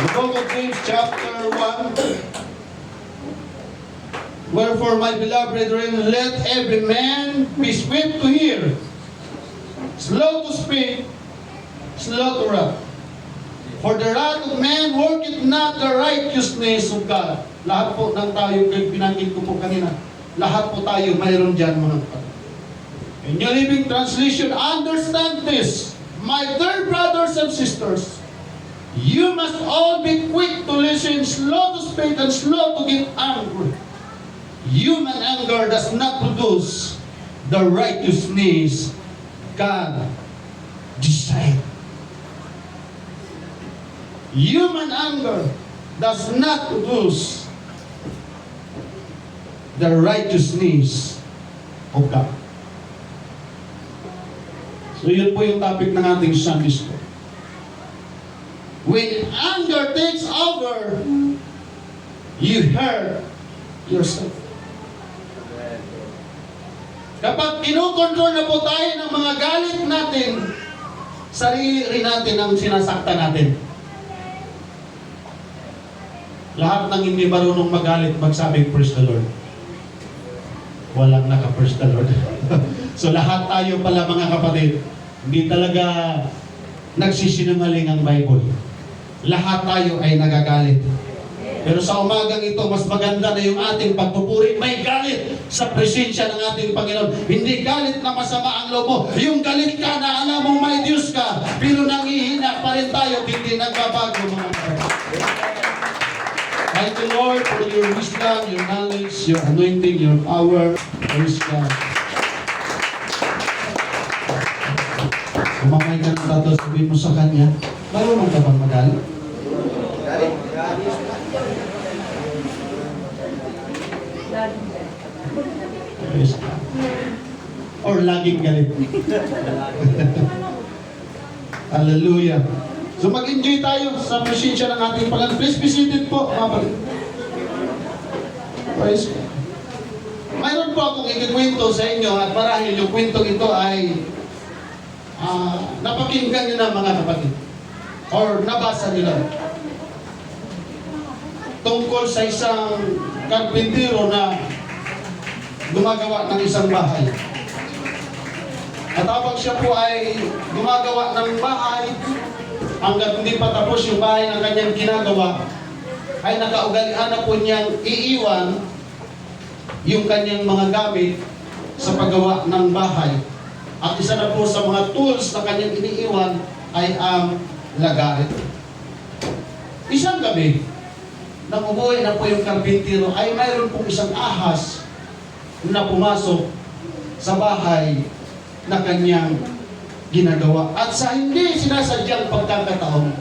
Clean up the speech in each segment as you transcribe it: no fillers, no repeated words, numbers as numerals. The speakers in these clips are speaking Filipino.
The book of James chapter 1. Wherefore, my beloved brethren, let every man be swift to hear, slow to speak, slow to wrath. For the wrath of man worketh not the righteousness of God. Lahat po ng tayo, binanggit ko po kanina, lahat po tayo mayroon dyan mga kapatid. In New Living Translation, understand this, my dear brothers and sisters, you must all be quick to listen, slow to speak, and slow to get angry. Human anger does not produce the righteousness God desired. Human anger does not produce the righteousness of God. So yun po yung topic ng ating Sunday school. When anger takes over, you hurt yourself. Kapag kinokontrol na po tayo ng mga galit natin, sarili natin ang sinasaktan natin. Lahat ng hindi marunong magalit, magsabing, praise the Lord. Walang naka-praise the Lord. So lahat tayo pala mga kapatid, hindi talaga nagsisinungaling ang Bible. Lahat tayo ay nagagalit. Pero sa umagang ito, mas maganda na yung ating pagpupuri. May galit sa presensya ng ating Panginoon. Hindi galit na masama ang loob mo. Yung galit ka na alam mo may Diyos ka, pero nangihina pa rin tayo, hindi nagbabago mga kapatid. Thank you, Lord, for your wisdom, your knowledge, your anointing, your power. Praise God. Kumamay ka ng tato, sabihin mo sa Kanya, marunong ka bang magalit? Praise God. Or laging galit. Hallelujah. So mag-enjoy tayo sa presensya ng ating Panginoon. Please be seated po, mga kapatid. Praise God. Mayroon po akong ikikwento sa inyo at marahil yung kwentong ito ay napakinggan nyo na mga kapatid. Or nabasa nila. Tungkol sa isang karpintero na gumagawa ng isang bahay. At habang siya po ay gumagawa ng bahay, hanggang hindi pa tapos yung bahay ng kanyang ginagawa, ay nakaugalian na po niyang iiwan yung kanyang mga gamit sa paggawa ng bahay. At isa na po sa mga tools na kanyang iniiwan ay ang lagaret. Isang gabi, nang umuwi na po yung karpintero, ay mayroon pong isang ahas na pumasok sa bahay na kanyang ginagawa. At sa hindi sinasadyang pagkakataon,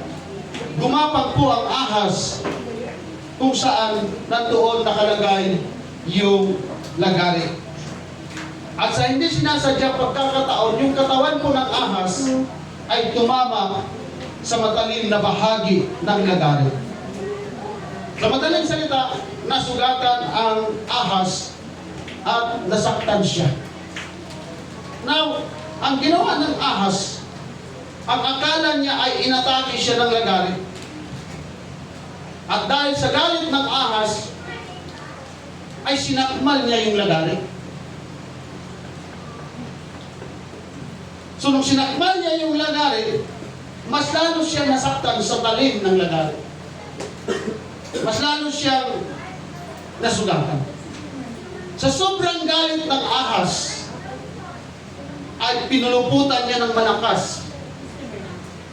gumapang po ang ahas kung saan nandoon nakalagay yung lagari. At sa hindi sinasadyang pagkakataon, yung katawan po ng ahas ay tumama sa matalim na bahagi ng lagari. Sa madaling salita, nasugatan ang ahas at nasaktan siya. Now, ang ginawa ng ahas, ang akala niya ay inatake siya ng lagari. At dahil sa galit ng ahas, ay sinakmal niya yung lagari. So nung sinakmal niya yung lagari, mas lalo siya nasaktan sa talim ng lagari. Mas lalo siyang nasugatan. Sa sobrang galit ng ahas, ay pinuluputan niya ng malakas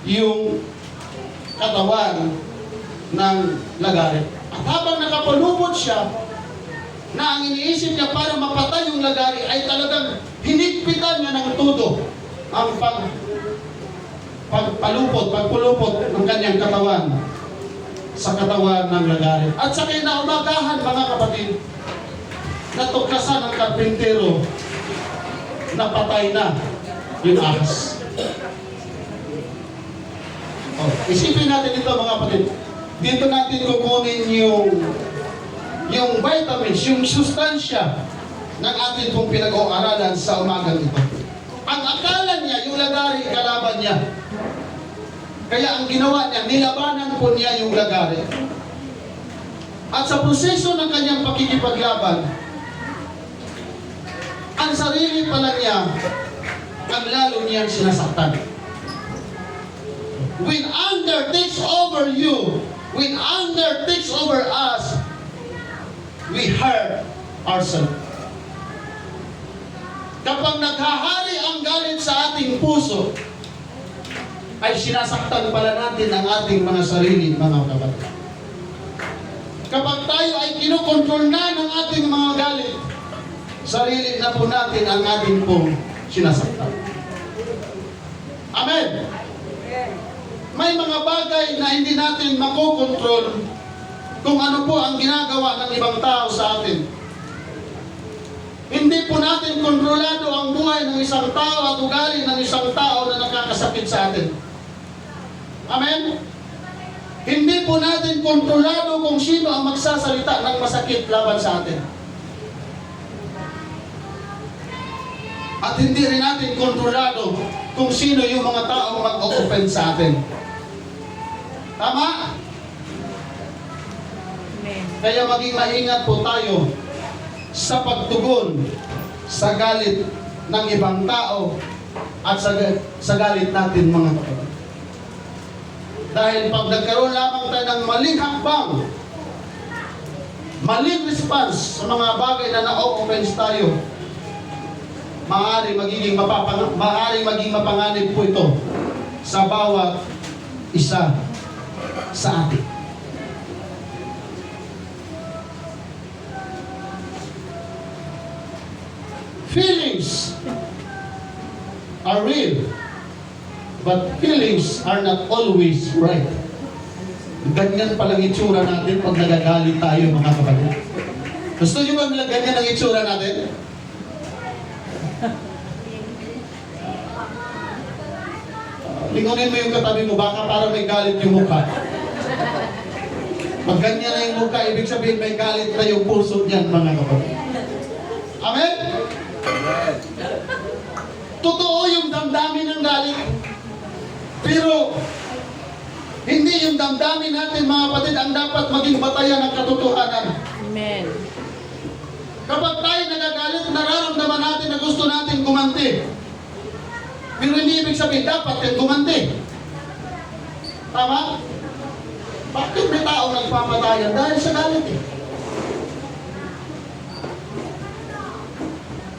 yung katawan ng lagari. At habang nakapalupot siya, na ang iniisip niya para mapatay yung lagari ay talagang hinigpitan niya ng todo ang pagpulupot ng kanyang katawan sa katawan ng lagari. At sa kinaumagahan, mga kapatid, natuklasan ng karpintero na patay na yung ahas. Isipin natin ito mga kapatid. Dito natin kukunin yung vitamins, yung sustansya ng ating pong pinag-oaralan sa umagang ito. Ang akala niya, yung lagari, kalaban niya. Kaya ang ginawa niya, nilabanan sinaktan po niya yung lagari. At sa proseso ng kanyang pakikipaglaban, ang sarili pala niya, ang lalo niyang sinasaktan. When anger takes over you, when anger takes over us, we hurt ourselves. Kapag naghahari ang galit sa ating puso, ay sinasaktan pala natin ang ating mga sarili, mga kapatid. Kapag tayo ay kinokontrol na ng ating mga galit, sarili na po natin ang ating pong sinasaktan. Amen? May mga bagay na hindi natin makokontrol kung ano po ang ginagawa ng ibang tao sa atin. Hindi po natin kontrolado ang buhay ng isang tao at ugali ng isang tao na nakakasakit sa atin. Amen? Hindi po natin kontrolado kung sino ang magsasalita ng masakit laban sa atin. At hindi rin natin kontrolado kung sino yung mga taong mag-o-offend sa atin. Tama? Kaya maging maingat po tayo sa pagtugon sa galit ng ibang tao at sa galit natin, mga kapatid. Dahil pag nagkaroon lamang tayo ng maling hakbang, maling response sa mga bagay na na-offense tayo, maaaring maging mapanganib po ito sa bawat isa sa atin. Feelings are real, but feelings are not always right. Ganyan palang itsura natin pag nagagalit tayo, mga kapatid. Gusto nyo ba ganyan ang itsura natin? Lingunin mo yung katabi mo, baka parang may galit yung mukha. Pag ganyan na yung mukha, ibig sabihin may galit na yung puso niyan, mga kapatid. Amen? Totoo yung damdamin ng galit. Pero, hindi yung damdamin natin, mga kapatid, ang dapat maging batayan ng katotohanan. Amen. Kapag tayo nagagalit, nararamdaman natin na gusto natin gumanti. Pero hindi ibig sabihin, dapat yung gumanti. Tama? Bakit may taong nagpapatayan? Dahil sa galit eh.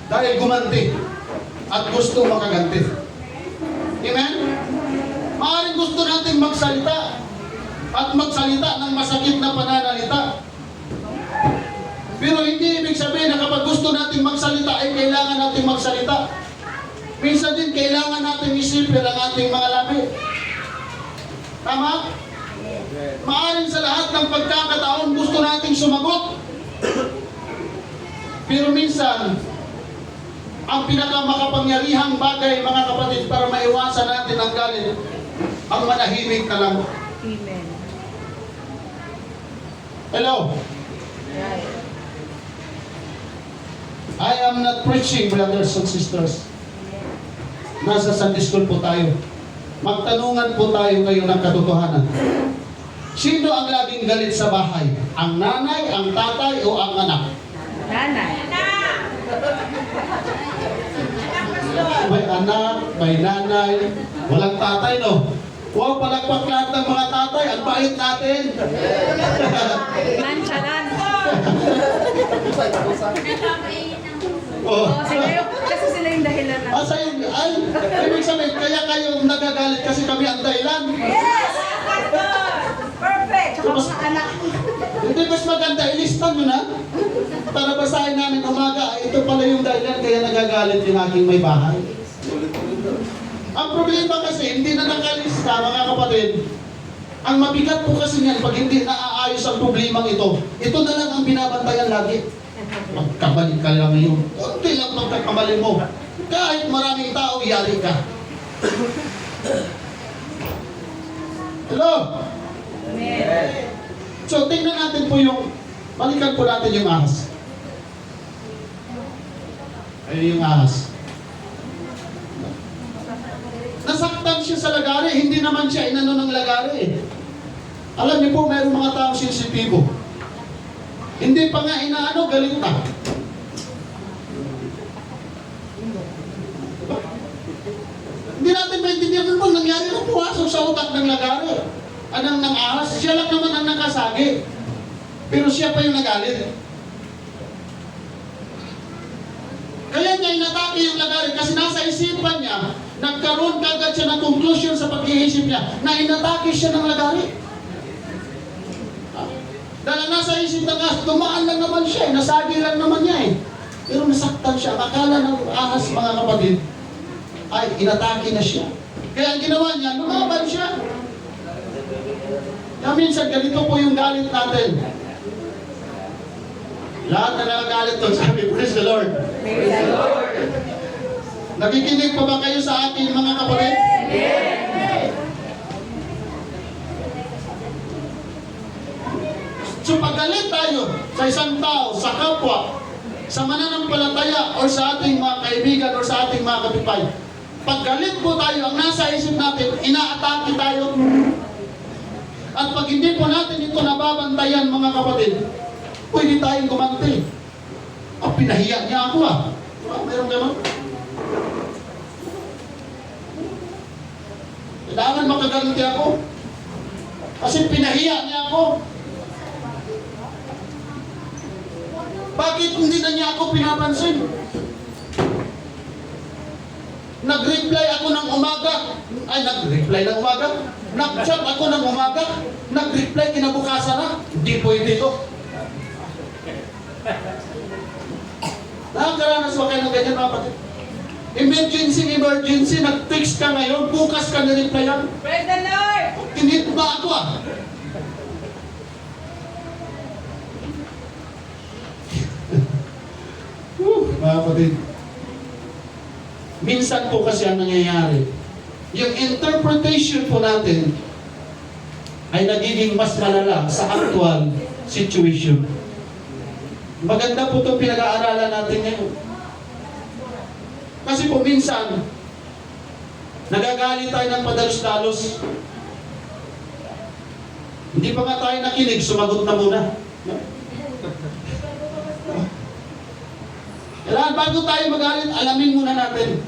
Dahil gumanti at gusto makaganti. Amen? Maaaring gusto natin magsalita at magsalita ng masakit na pananalita. Pero hindi ibig sabihin na kapag gusto natin magsalita ay kailangan natin magsalita. Minsan din kailangan natin isipin ang ating mga labi. Tama? Maaaring sa lahat ng pagkakataon gusto nating sumagot. Pero minsan, ang pinakamakapangyarihang bagay, mga kapatid, para maiwasan natin ang galit, ang manahimik na lang. Amen. Hello? I am not preaching, brothers and sisters. Nasa Sunday school po tayo. Magtanungan po tayo ngayon ng katotohanan. Sino ang laging galit sa bahay? Ang nanay, ang tatay, o ang anak? Nanay. May anak, may nanay, walang tatay, no? Wow, palagpak lahat ng mga tatay. Ang bait natin. Nonchalant. Oh. Kasi sila yung dahilan na. Sa'yo, ay, ibig sabihin, kaya kayo nagagalit kasi kami ang dahilan. Yes! Perfect! Tsaka mga anak. Hindi, mas maganda, ilista nyo na. Para basahin namin umaga, ito pala yung dahilan kaya nagagalit yung aking may bahay. Ang problema kasi, hindi na nakalista, mga kapatid. Ang mabigat po kasi niyan, pag hindi naaayos ang problemang ito, ito na lang ang binabantayan lagi. Magkabalik ka lang yun. Kunti lang pagkakamali mo. Kahit maraming tao, yari ka. Hello? Amen. So, tingnan natin po yung, balikan po natin yung ahas. Ayun yung ahas. Nasaktan siya sa lagari, hindi naman siya inano ng lagari. Alam niyo po, mayroong mga taong sensitibo. Hindi pa nga inaano, galit na. Hindi natin maintindihan ano bang nangyari na pumasok sa utak ng lagari. Anong nang ahas, siya lang naman ang nakasagi. Pero siya pa yung nagalit. Kaya niya inatake yung lagari kasi nasa isipan niya, nagkaroon kagad siya ng conclusion sa pag-iisip niya na inatake siya ng lagari. Dahil nasa isip ng ahas, tumaan lang naman siya, nasagi lang naman niya eh. Pero nasaktan siya. Akala ng ahas, mga kapatid, ay inatake na siya. Kaya ang ginawa niya, lumaban siya. Kaya minsan, ganito po yung galit natin. Lahat na nakagalit doon, sabi, praise the Lord. Praise the Lord. Nakikinig pa ba kayo sa akin, mga kapatid? So pag galit tayo sa isang tao, sa kapwa, sa mananampalataya, o sa ating mga kaibigan, o sa ating mga kapitbahay, pag galit po tayo, ang nasa isip natin, inaatake tayo. At pag hindi po natin ito nababantayan, mga kapatid, pwede tayong gumanti. Pinahiya niya ako Meron gano'n? Kailangan makaganti ako. Kasi pinahiya niya ako. Bakit hindi na niya ako pinapansin? Nag-reply ako ng umaga. Nag-reply ng umaga? Nag-chat ako ng umaga? Nag-reply kinabukasan na? Hindi pwede ito. Nakakaranas ba kayo ng ganyan, mga kapatid? Emergency, nag-text ka ngayon, bukas ka na-replyan. Praise the Lord! Tinit ba ako Mga kapatid, minsan po kasi ang nangyayari, yung interpretation po natin ay nagiging mas malala sa actual situation. Maganda po itong pinag-aaralan natin ngayon. Kasi po minsan, nagagalit tayo ng padalos-dalos. Hindi pa nga tayo nakinig, sumagot na muna. Kailangan bago tayo magalit, alamin muna natin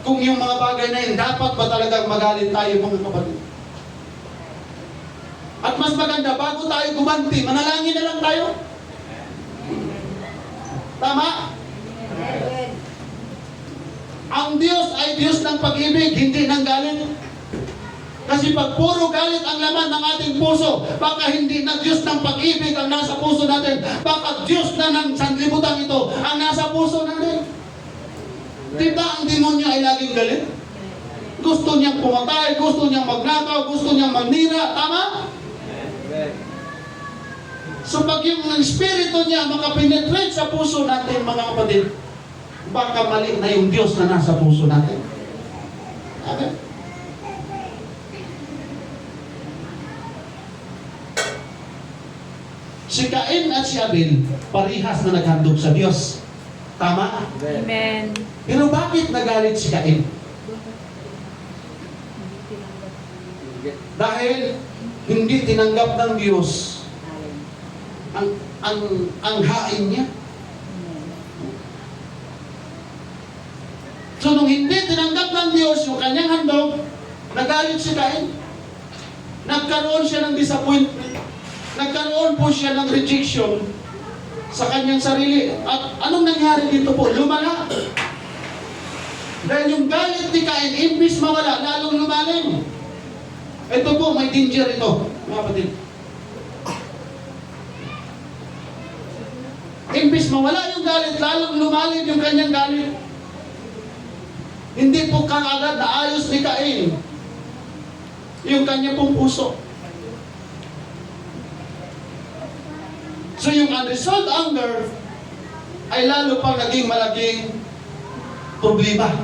kung yung mga bagay na yun, dapat ba talagang magalit tayo, mga kapatid? At mas maganda, bago tayo gumanti, manalangin na lang tayo. Tama? Ang Diyos ay Diyos ng pag-ibig, hindi ng galit. Kasi pag puro galit ang laman ng ating puso, baka hindi na Diyos ng pag-ibig ang nasa puso natin, baka Diyos na ng sanlibutan ito ang nasa puso natin. Diba ang demonyo ay laging galit? Gusto niyang pumatay, gusto niyang magnakaw, gusto niyang magnira, tama? So pag yung espiritu niya makapenetrate sa puso natin, mga kapatid, baka mali na yung Diyos na nasa puso natin. Amen? Si Cain at si Abel, parihas na naghandog sa Diyos. Tama? Amen. Pero bakit nagalit si Cain? Dahil hindi tinanggap ng Diyos ang hain niya. So nung hindi tinanggap ng Diyos yung kanyang handog, nagalit si Cain. Nagkaroon siya ng disappointment. Nagkaroon po siya ng rejection sa kanyang sarili. At anong nangyari dito po? Lumala. Dahil yung galit ni Cain, imbis mawala, lalong lumalim. Ito po, may danger ito, mga kapatid. Imbis mawala yung galit, lalong lumalim yung kanyang galit. Hindi po kaagad na ayos ni Cain yung kanyang pong puso. So yung unresolved anger ay lalo pang naging malaking problema.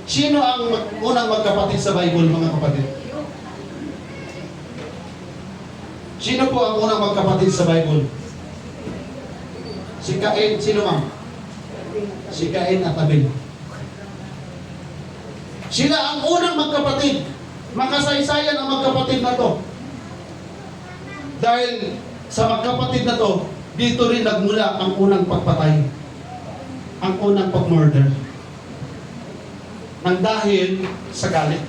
Sino ang unang magkapatid sa Bible, mga kapatid? Sino po ang unang magkapatid sa Bible? Si Cain, sino ma'am? Si Cain at Abel. Sila ang unang magkapatid. Makasaysayan ang magkapatid na to. Dahil sa magkapatid na to, dito rin nagmula ang unang pagpatay. Ang unang pag-murder. Nang dahil sa galit.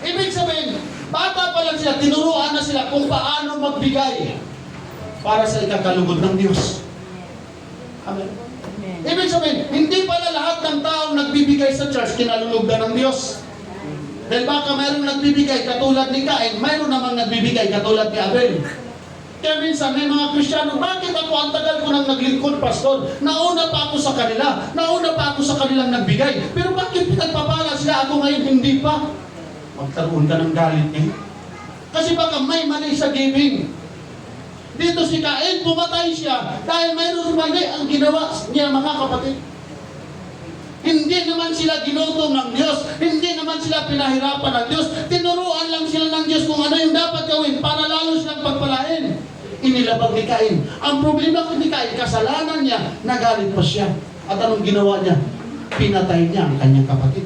Ibig sabihin, bata pa lang sila, tinuruan na sila kung paano magbigay para sa ikakalugod ng Diyos. Amen. Ibig sabihin, hindi pala lahat ng taong nagbibigay sa church kinalulugdan ng Diyos. Dahil baka mayroong nagbibigay katulad ni Cain, mayroon namang nagbibigay katulad ni Abel. Kaya minsan may mga Kristiyano, bakit ako ang tagal ko nang naglingkod, pastor? Nauna pa ako sa kanila, nauna pa ako sa kanilang nagbigay. Pero bakit pinagpapala sila ako ngayon hindi pa? Magkaroon ka ng galit niya. Kasi baka may mali sa giving. Dito si Cain, pumatay siya dahil mayroon mali ang ginawa niya, mga kapatid. Hindi naman sila ginutom ng Diyos. Hindi naman sila pinahirapan ng Diyos. Tinuruan lang sila ng Diyos kung ano yung dapat gawin para lalo silang pagpalain. Inilabag ni Cain. Ang problema ni Cain, kasalanan niya, nagalit pa siya. At anong ginawa niya? Pinatay niya ang kanyang kapatid.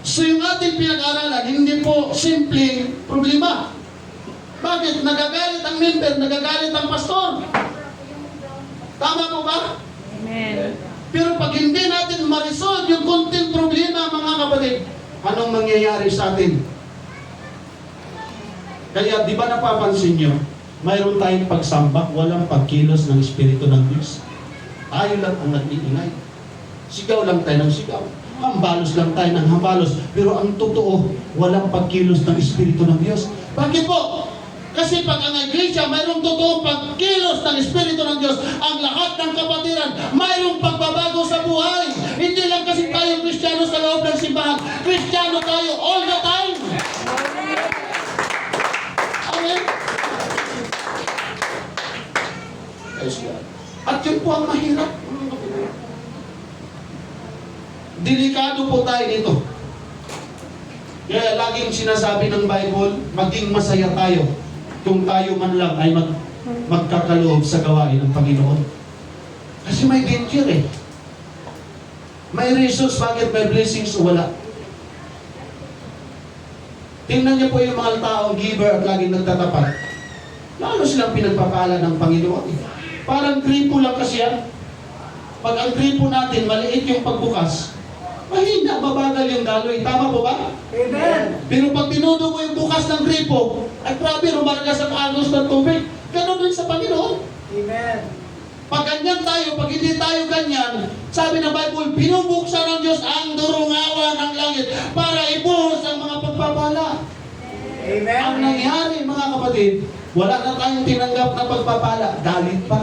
So yung ating pinag-aralan, hindi po simpleng problema. Bakit? Nagagalit ang member, nagagalit ang pastor. Tama po ba? Amen. Pero pag hindi natin ma-resolve yung konting problema, mga kapatid, anong mangyayari sa atin? Kaya di ba napapansin nyo, mayroon tayong pagsamba, walang pagkilos ng Espiritu ng Diyos. Tayo lang ang nag-iingay. Sigaw lang tayo ng sigaw. Hambalos lang tayo ng hambalos. Pero ang totoo, walang pagkilos ng Espiritu ng Diyos. Bakit po? Kasi pag ang iglesia, mayroong totoong pagkilos ng Espiritu ng Diyos, ang lahat ng kapatiran, mayroong pagbabago sa buhay. Hindi lang kasi tayo Kristiyano sa loob ng simbahan. Kristiyano tayo all the time. Amen? Praise God. At yun po ang mahirap. Delikado po tayo dito. Kaya laging sinasabi ng Bible, maging masaya tayo kung tayo man lang ay magkakaloob sa gawain ng Panginoon. Kasi may danger eh. May resource, bakit may blessings o wala. Tingnan niyo po yung mga taong giver at laging nagtatapat. Lalo silang pinagpapala ng Panginoon. Parang gripo lang kasi yan. Pag ang gripo natin, maliit yung pagbukas, mahina, mabagal yung daloy. Tama po ba? Amen. Pero pag tinudo mo yung bukas ng gripo, ay grabe, rumargas ang agos ng tubig. Ganon din sa Panginoon. Amen. Pag ganyan tayo, pag hindi tayo ganyan, sabi ng Bible, binubuksan ng Diyos ang durungawa ng langit para ibuhos ang mga pagpapala. Amen. Ang nangyari, mga kapatid, wala na tayong tinanggap na pagpapala. Galit pa.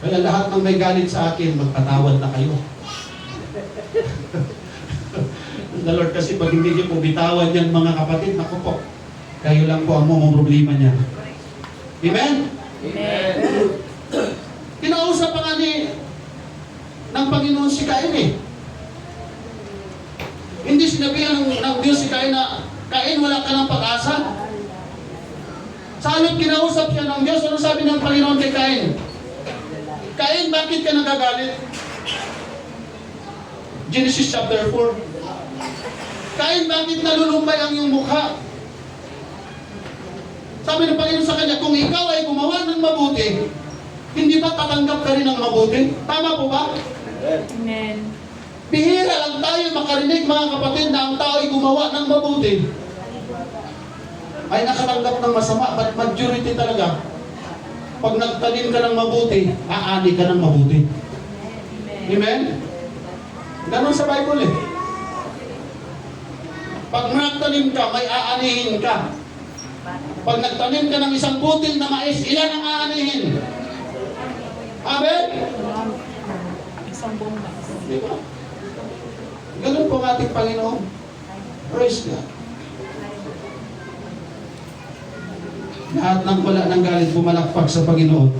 Kaya lahat ng may galit sa akin, magpatawad na kayo. The Lord, kasi pag hindi niyo po bitawan yan, mga kapatid, naku po, kayo lang po ang problema niya. Amen? Amen. Kinausap pa nga ng Panginoon si Cain eh. Hindi sinabihan ng Diyos si Cain na, Cain, wala ka ng pag-asa. Sa halip kinausap siya ng Diyos, ano sabi ng Panginoon kay Cain? Cain, bakit ka nagagalit? Genesis chapter 4. Cain, bakit nalulumbay ang iyong mukha? Sabi ng Panginoon sa kanya, kung ikaw ay gumawa ng mabuti, hindi ba tatanggap ka rin ng mabuti? Tama po ba? Amen. Bihira lang tayo makarinig, mga kapatid, na ang tao ay gumawa ng mabuti ay nakatanggap ng masama, but majority talaga. Pag nagtanim ka ng mabuti, aani ka ng mabuti. Amen? Ganon sa Bible eh. Pag nagtanim ka, may aanihin ka. Pag nagtanim ka ng isang butil na mais, ilan ang aanihin? Amen? Isang buong mais. Diba? Ganon po ang ating Panginoon. Praise God. Lahat ng wala ng galit pumalakpak sa Panginoon.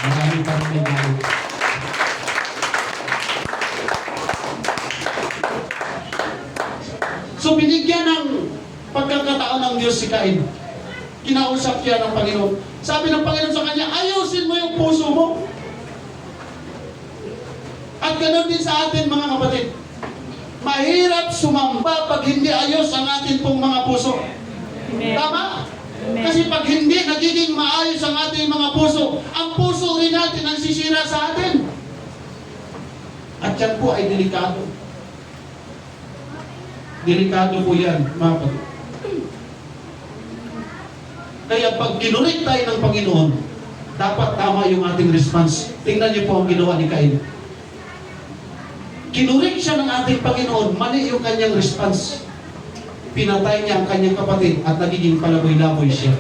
Marami pa rin may galit. So binigyan ng pagkakataon ng Diyos si Cain. Kinausap siya ng Panginoon. Sabi ng Panginoon sa kanya, ayusin mo yung puso mo. At ganoon din sa atin mga kapatid. Mahirap sumamba pag hindi ayos ang ating pong mga puso. Amen. Tama? Amen. Kasi pag hindi nagiging maayos ang ating mga puso, ang puso rin natin ang sisira sa atin. At yan po ay delikado. Delikado po yan, mga kapatid. Kaya pag kinurik tayo ng Panginoon, dapat tama yung ating response. Tingnan niyo po ang ginawa ni Cain. Kinurik siya ng ating Panginoon, mali yung kanyang response. Pinatay niya ang kanyang kapatid at nagiging palaboy-laboy siya.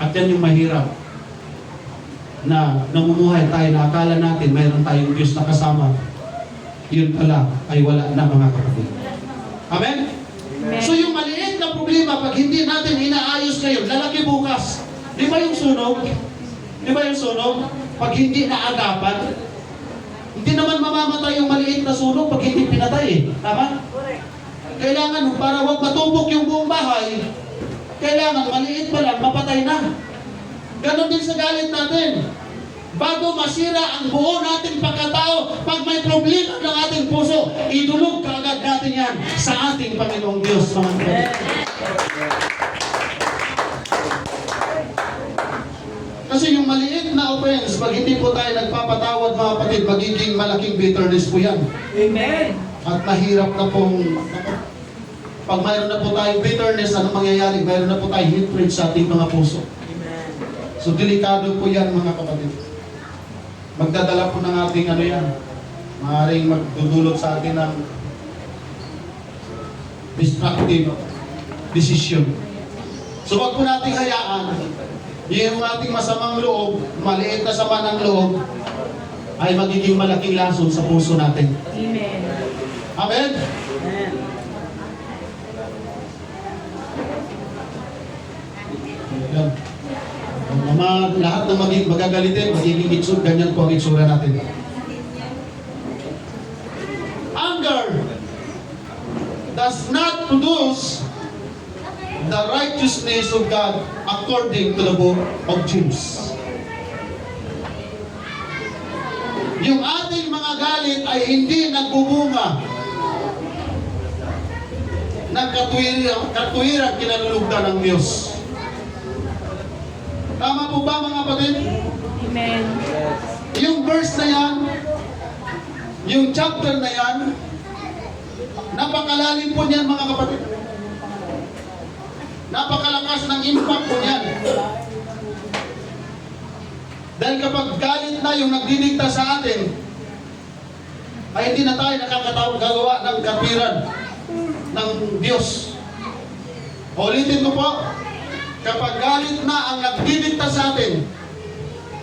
At yan yung mahirap na namumuhay tayo na akala natin mayroon tayong Diyos na kasama. Yun pala ay wala na mga kapatid. Amen? Amen. So yung maliit na problema, pag hindi natin inaayos ngayon, lalaki bukas. Di ba yung sunog? Di ba yung sunog? Pag hindi naagapan, hindi naman mamamatay yung maliit na sunog pag hindi pinatay eh. Tama? Kailangan, para wag matubok yung buong bahay, kailangan maliit pa lang, mapatay na. Ganon din sa galit natin. Bago masira ang buo nating pagkatao, pag may problema ng ating puso, idulog kaagad natin yan sa ating Panginoong Diyos, mga kapatid. Kasi yung maliit na offense, pag hindi po tayo nagpapatawad mga kapatid, magiging malaking bitterness po yan. Amen. At mahirap na pong, pag mayroon na po tayong bitterness, ano mangyayari? Mayroon na po tayong hatred sa ating mga puso. So delikado po yan mga kapatid. Magdadala po ng ating ano yan, maaaring magdudulot sa atin ng destructive decision. So wag po nating hayaan yung ating masamang loob, maliit na sama ng loob, ay magiging malaking lason sa puso natin. Amen. Amen? Yan. Lahat ng magagalitin, magiging itsura, ganyan po ang itsura natin. Anger does not produce the righteousness of God according to the book of James. Yung ating mga galit ay hindi nagbubunga ng katuwirang kinalulugdan ng Diyos. Tama po ba mga kapatid? Amen. Yung verse na yan, yung chapter na yan, napakalalim po niyan mga kapatid. Napakalakas ng impact po niyan. Dahil kapag galit na yung nagdidikta sa atin, ay hindi na tayo nakakagawa ng katwiran ng Diyos. Ulitin ko po, kapag galit na ang nagdidikta sa atin,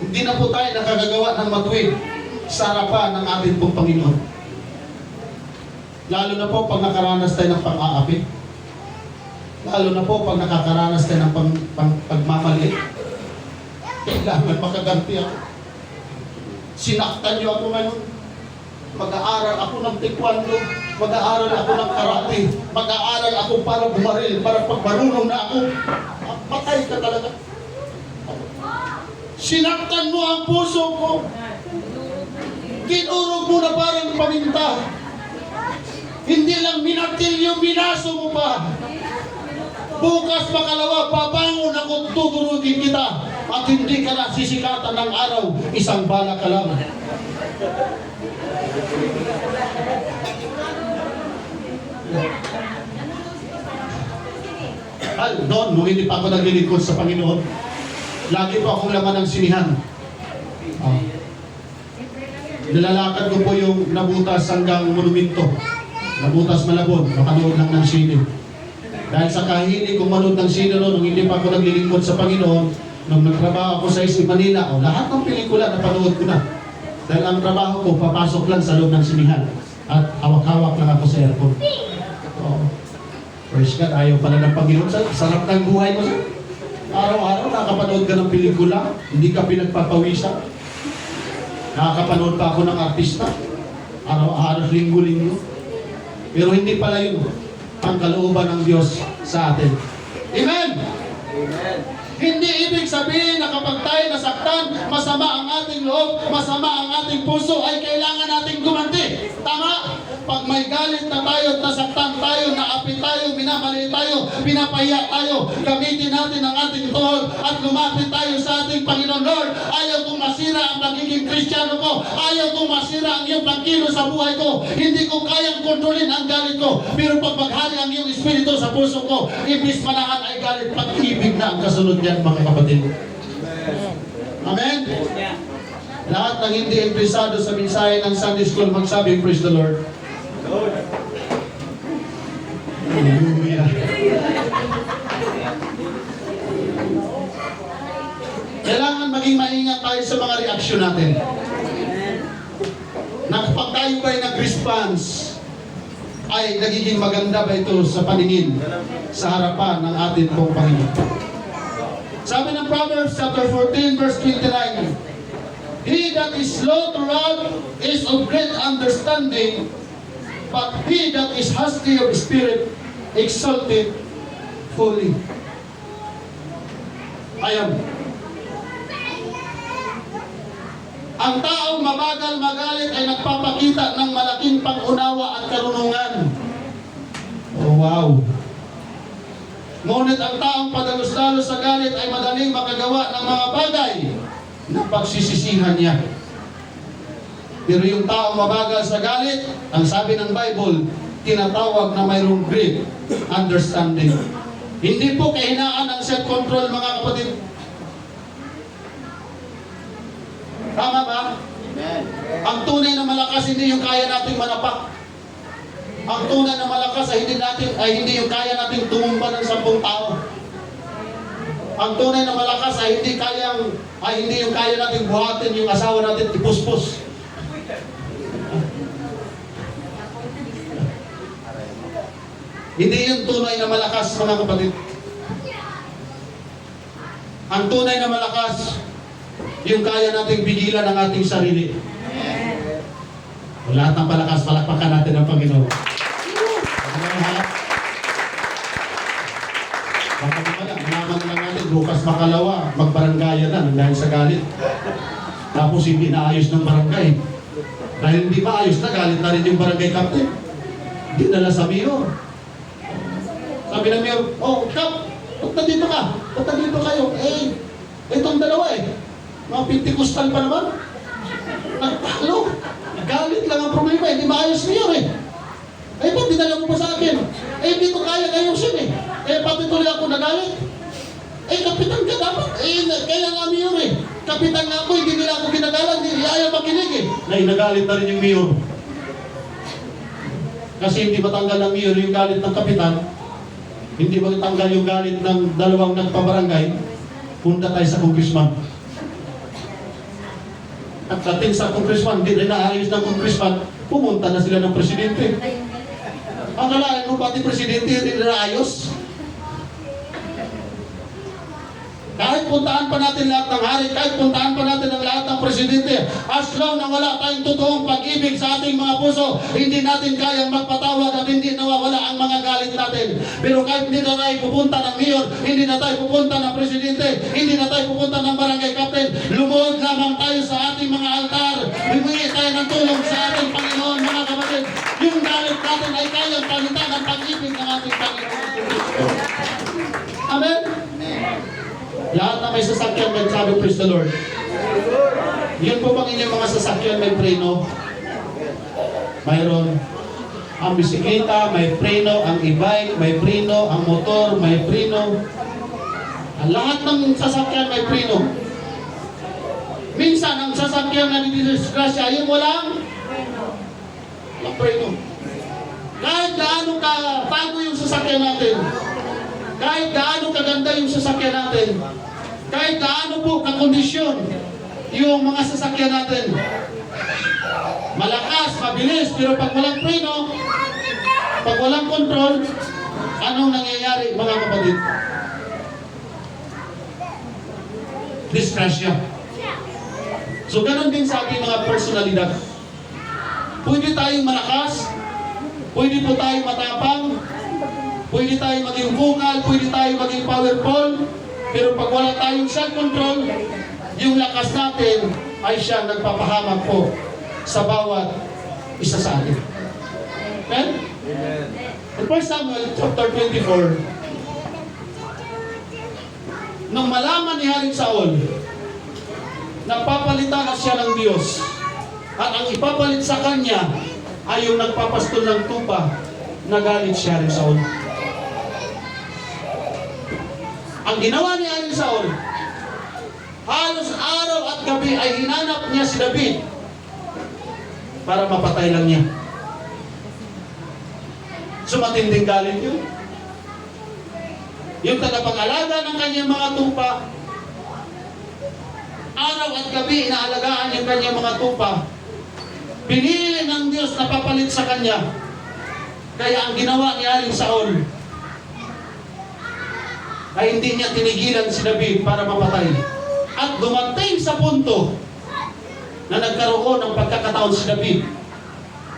hindi na po tayo nakagagawa ng matuwid sa harapan ng ating pong Panginoon. Lalo na po pag nakaranas tayo ng pang-aapi. Lalo na po pag nakakaranas tayo ng pagmamali. Kailangan makaganti ako. Sinaktan niyo ako ngayon. Mag-aaral ako ng taekwondo. Mag-aaral ako ng karate. Mag-aaral ako para bumaril. Para pag marunong na ako, patay ka talaga. Sinaktan mo ang puso ko. Tinurog mo na parang paminta. Hindi lang minatilyo, minaso mo pa. Bukas makalawa, pabangon ako, tuturugin kita. At hindi ka na sisikatan ng araw, isang bala ka lang. Noon, nung hindi pa ako naglilingkod sa Panginoon, lagi po akong laman ng sinihan. Nilalakad ko po yung nabutas hanggang monumento. Nabutas Malabon, makanood lang ng sine. Dahil sa kahilig kong manood ng sine noon, nung hindi pa ako naglilingkod sa Panginoon, nung nagtrabaho ako sa SM Manila, lahat ng pelikula napanood ko na. Dahil ang trabaho ko, papasok lang sa loob ng sinihan. At hawak-hawak lang ako sa aircon. Praise God, ayaw pala ng Panginoon. Sarap ng buhay mo. Araw-araw nakapanood ka ng pelikula, hindi ka pinagpapawisan. Nakakapanood pa ako ng artista. Araw-araw, linggo-linggo. Pero hindi pala yun ang kalooban ng Diyos sa atin. Amen! Amen. Hindi ibig sabihin na kapag tayo nasaktan, masama ang ating loob, masama ang ating puso, ay kailangan nating gumanti. Tama? Pag may galit na tayo, nasaktan tayo, naapi tayo, minamali tayo, pinapahiya tayo, gamitin natin ang ating tuhod at lumapit tayo sa ating Panginoon. Lord, ayaw kong masira ang pagiging Kristiyano ko. Ayaw kong masira ang iyong pagkilo sa buhay ko. Hindi ko kayang kontrolin ang galit ko. Pero pag maghali ang iyong Espiritu sa puso ko, ibig malahan ay galit, pag-ibig na ang kasunod niyan, mga kapatid. Amen? Lahat ng hindi interesado sa mensahe ng Sunday School, magsabi, praise the Lord. Hallelujah. Kailangan maging maingat tayo sa mga reaksyon natin. Na kapag tayo ba'y nag-response, ay nagiging maganda ba ito sa paningin, sa harapan ng ating pong Panginoon. Sabi ng Proverbs chapter 14 verse 29, He that is slow to wrath is of great understanding, but he that is hasty of spirit exalted fully. Ayan. Ang taong mabagal magalit ay nagpapakita ng malaking pangunawa at karunungan. Oh, wow. Ngunit ang taong padalos-dalos sa galit ay madaling makagawa ng mga bagay na pagsisisihan niya. Pero yung taong mabagal sa galit, ang sabi ng Bible, tinatawag na mayroong great understanding. Hindi po kahinaan ang self-control, mga kapatid. Tama ba? Amen. Ang tunay na malakas hindi yung kaya nating manapak. Ang tunay na malakas ay hindi yung kaya nating tumumba ng 10 tao. Ang tunay na malakas ay hindi yung kaya nating buhatin yung asawa natin ipuspos. Hindi yung tunay na malakas, mga kapatid. Ang tunay na malakas, yung kaya nating pigilan ang ating sarili. Lahat ng palakas, palakpakan natin ang Panginoon. Baka pala, malaman lang natin, bukas makalawa, magbarangaya na dahil sa galit. Tapos hindi naayos ng barangay. Dahil hindi maayos na, galit na rin yung barangay captain. Dinala sa mayor. Sabi ng mayor, oh, Kap, ba't nandito ka? Ba't nandito kayo? Itong dalawa mga Pentecostal pa naman. Nagtalo. Galit lang ang problema, hindi maayos mayor ba't dinala mo pa sa akin? Hindi ko kaya ayusin pati tuloy ako nagalit. Kapitan ka dapat. Kaya nga mayor Kapitan nga ako, hindi nila ako ginagalang, hindi ayaw makinig nagalit na rin yung mayor. Kasi hindi matanggal ng mayor yung galit ng kapitan. Hindi matanggal yung galit ng dalawang nagpabarangay. Punta tayo sa congressman. At dating sa congressman, hindi rin naayos ng congressman, pumunta na sila ng presidente. Akalain mo pati presidente hindi naayos? Kahit puntaan pa natin lahat ng hari, kahit puntaan pa natin ang lahat ng presidente, as long na wala tayong totoong pag-ibig sa ating mga puso, hindi natin kayang magpatawad at hindi nawawala ang mga galit natin. Pero kahit hindi na tayo pupunta ng mayor, hindi na tayo pupunta ng presidente, hindi na tayo pupunta ng barangay captain, lumuhod lamang tayo sa ating mga altar, humingi tayo ng tulong sa ating Panginoon, mga kapatid. Yung galit natin ay kayang palitan ang pag-ibig ng ating Panginoon. Amen? Lahat na may sasakyan, nagsabi, praise the Lord. Yun po bang inyong mga sasakyan may preno? Mayroon. Ang bisikleta, may preno. Ang e-bike, may preno. Ang motor, may preno. Ang lahat ng sasakyan may preno. Minsan, ang sasakyan na nidisgrasya, yung walang preno. Kahit gaano ka bago yung sasakyan natin, kahit gaano kaganda yung sasakyan natin, kahit gaano po kakondisyon yung mga sasakyan natin, malakas, mabilis, pero pag walang preno, pag walang control, anong nangyayari, mga kapatid? Disgrasya. So ganun din sa ating mga personalidad. Pwede tayong malakas, pwede po tayong matapang, pwede tayong maging vocal, pwede tayong maging powerful, Pero pag wala tayong self-control, yung lakas natin ay siya nagpapahamak po sa bawat isa sa atin. Amen? In 1 Samuel chapter 24, nung malaman ni Haring Saul, nagpapalitan na siya ng Diyos, at ang ipapalit sa kanya ay yung nagpapastol ng tupa, nagalit si Haring Saul. Ang ginawa ni Haring Saul, halos araw at gabi ay hinanap niya si David para mapatay lang niya. So matinding galit yun. Yung tagapag-alaga ng kanyang mga tupa, araw at gabi inaalagaan yung kanyang mga tupa, pinili ng Diyos na papalit sa kanya. Kaya ang ginawa ni Haring Saul ay hindi niya tinigilan si David para mapatay. At dumating sa punto na nagkaroon ng pagkakataon si David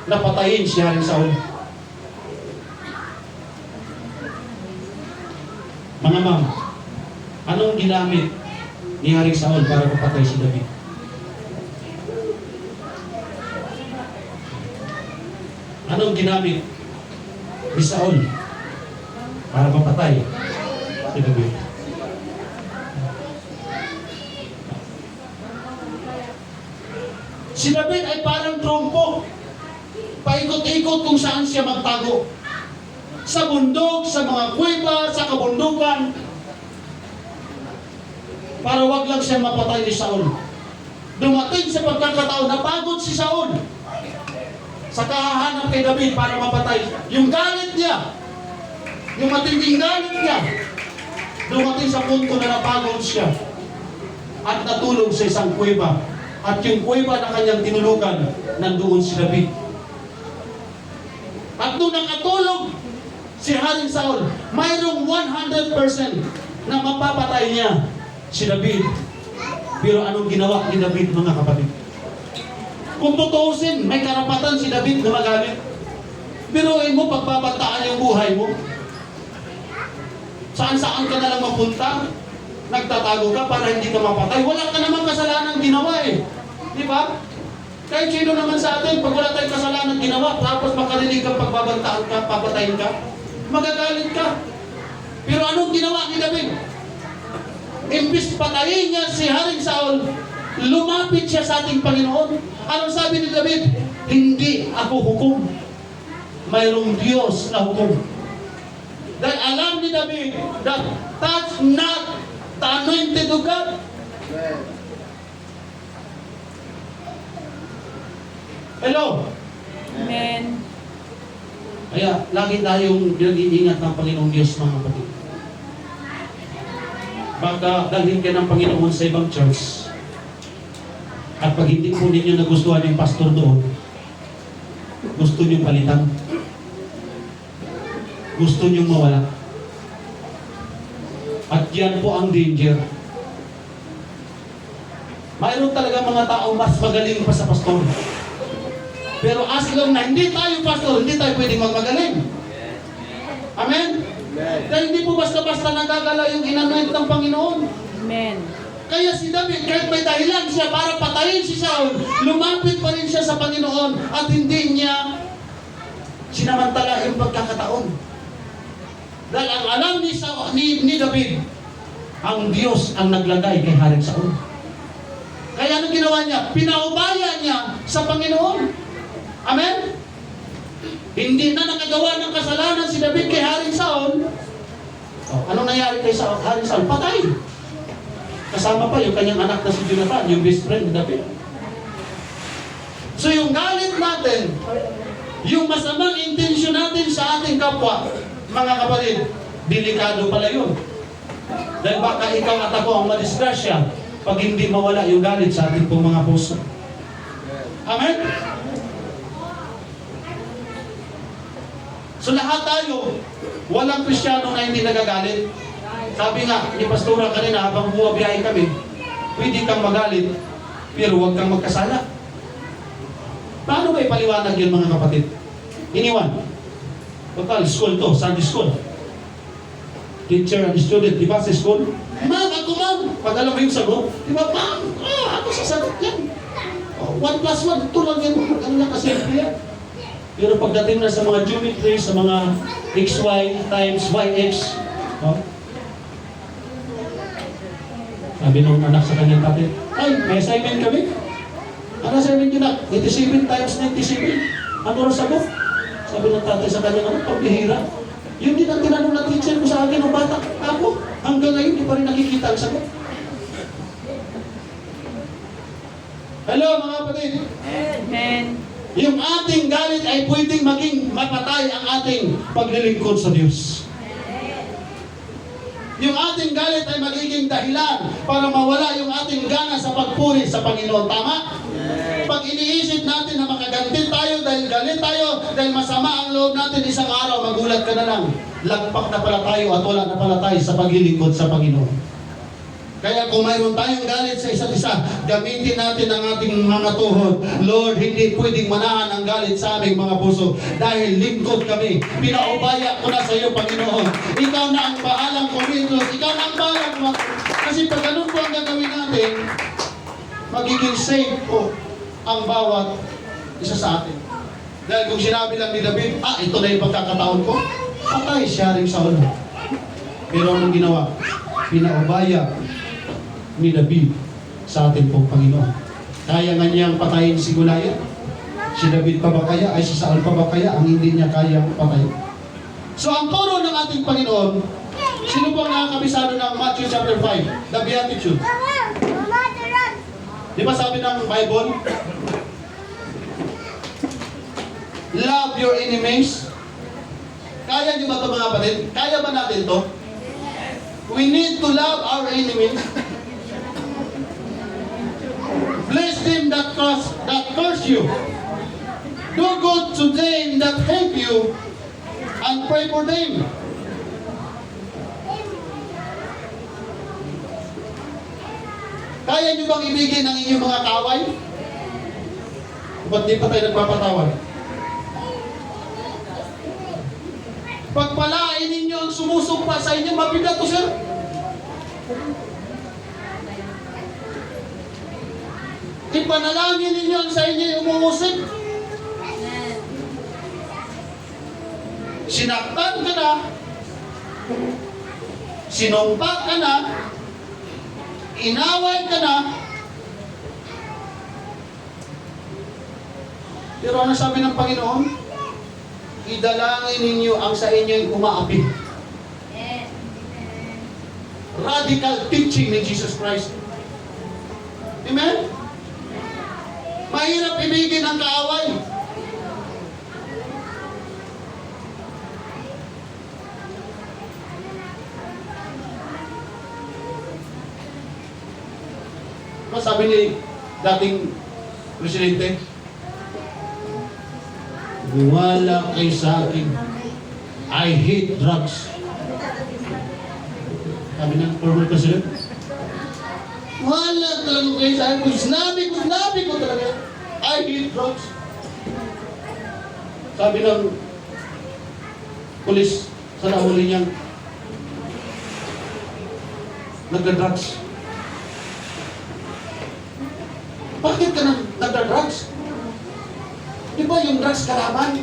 na patayin si Haring Saul. Mga ma'am, anong ginamit ni Haring Saul para mapatay si David? Anong ginamit ni Saul para mapatay si David? Si David ay parang trompo, paikot-ikot kung saan siya magtago. Sa bundok, sa mga kuweba, sa kabundukan, para wag lang siya mapatay ni Saul. Dumating sa pagkakataon, napagod si Saul sa kahahanap kay David para mapatay. Yung galit niya, yung matinding galit niya, dumating sa punto na napagod siya at natulog sa isang kuweba. At yung kuweba na kanyang tinulugan, nandoon si David. At doon nakatulog si Haring Saul, mayroong 100% na mapapatay niya si David. Pero anong ginawa ni David, mga kapatid? Kung tutuusin, may karapatan si David na magalit. Biruin mo, pagbabantaan yung buhay mo. Saan-saan ka na lang mapunta? Nagtatago ka para hindi ka mapatay. Wala ka namang kasalanan ginawa eh. Di ba? Kahit sino naman sa atin, pag wala tayong kasalanan ginawa, tapos makarinig kang pagbabantaan ka, papatayin ka, magagalit ka. Pero anong ginawa ni David? Imbis patayin niya si Haring Saul, lumapit siya sa ating Panginoon. Anong sabi ni David? Hindi ako hukom. Mayroong Diyos na hukom. Dahil alam ni David that touch not the anointed of God. Hello? Amen. Kaya lagi tayong pinag-iingat ng Panginoong Diyos, mga kapatid. Baka dalhin ka ng Panginoon sa ibang church. At pag hindi po ninyo nagustuhan yung pastor doon, gusto nyo palitan. Gusto nyo mawala. At yan po ang danger. Mayroon talaga mga tao mas magaling pa sa pastor. Pero as long na hindi tayo pastor, hindi tayo pwedeng magmagaling. Amen? Dahil hindi po basta-basta nagagala yung inanoint ng Panginoon. Amen. Kaya si David, kahit may dahilan siya para patayin si Saul, lumapit pa rin siya sa Panginoon at hindi niya sinamantala yung pagkakataon. Dahil ang alam ni David, ang Diyos ang naglagay kay Haring Saul. Kaya anong ginawa niya? Pinaubaya niya sa Panginoon. Amen? Hindi na nakagawa ng kasalanan si David kay Haring Saul. Anong nangyari kay Haring Saul? Patay. Kasama pa yung kanyang anak na si Jonathan, yung best friend ni David. So yung galit natin, yung masamang intensyon natin sa ating kapwa, mga kapatid, delikado pala yun. Dahil baka ikaw at ako ang madisgrasya pag hindi mawala yung galit sa ating pong mga puso. Amen? So lahat tayo, walang Kristiyano na hindi nagagalit. Sabi nga ni Pastora kanina, habang buwabiyahe kami, pwede kang magalit, pero huwag kang magkasala. Paano ba ipaliwanag yun, mga kapatid? Iniwan. Total, school to, Sunday school. Teacher and student, di ba sa school? Ma'am, ako ma'am. Pag alam mo yung sagot, di ba, ma'am, ako sasagot yan. 1 plus 1, ito lang yan. Ano lang kasimple yan. Pero pagdating na sa mga geometry, sa mga xy times yx, no? Sabi nung anak sa kanyang tatay, ay, may assignment kami. Ano assignment yun na? 87 times 97. Ano rin sagot? Sabi ng tatay sa kanyang anak, pagbihira. Yun din ang tinanong ng teacher ko sa akin, ng bata. Ako, hanggang ngayon, di pa rin nakikita ang sagot. Hello mga kapatid. Amen. Yung ating galit ay pwedeng maging mapatay ang ating paglilingkod sa Diyos. Yung ating galit ay magiging dahilan para mawala yung ating gana sa pagpuri sa Panginoon. Tama? Pag iniisip natin na makaganti tayo dahil galit tayo, dahil masama ang loob natin isang araw, magulat ka na lang. Lagpak na pala tayo at wala na pala tayo sa paglilingkod sa Panginoon. Kaya kung mayroon tayong galit sa isa't isa, gamitin natin ang ating mga tuhod. Lord, hindi pwedeng manahan ang galit sa aming mga puso dahil lingkod kami. Pinaubaya ko na sa iyo, Panginoon. Ikaw na ang bahalang kumilos. Ikaw na ang bahalang kumilos. Kasi pag ganun po ang gagawin natin, magiging safe po ang bawat isa sa atin. Dahil kung sinabi lang ni David, ito na yung pagkakataon ko, patay siya rin sa ulo. Pero anong ginawa? Pinaubaya ni David sa ating pong Panginoon. Kaya nga niyang patayin si Goliath? Si David pa ba kaya? Ay si Saul pa ba kaya? Ang hindi niya kaya patayin. So ang turo ng ating Panginoon, sino pong nakakabisado ng Matthew chapter 5? The Beatitude. Di ba sabi ng Bible? Love your enemies. Kaya niyo ba ito mga kapatid? Kaya ba natin ito? We need to love our enemies. Bless them that curse you. Do good to them that hate you, and pray for them. Kaya niyo bang ibigin ang inyong mga kaaway? Ba't di pa tayo nagpapatawad? Pagpalain ninyo ang sumusumpa sa inyo, mabigat to, sir. Ipanalangin ninyo ang sa inyo umuusik. Sinaktan ka na, sinumpa ka na, inaway ka na, pero ano sabi ng Panginoon? Idalangin ninyo ang sa inyo'y umaapi. Radical teaching ni Jesus Christ. Amen? Mahirap ibigin ang kaaway. Ano sabi ni dating presidente? Wala kayo sa akin. I hate drugs. Sabi ng former president. Wala talaga kayo sa akin. Sinabi ko talaga. I hate drugs. Sabi ng pulis sa nahuli niyang nagda-drugs. Bakit ka nagda-drugs? Di ba yung drugs kalaban?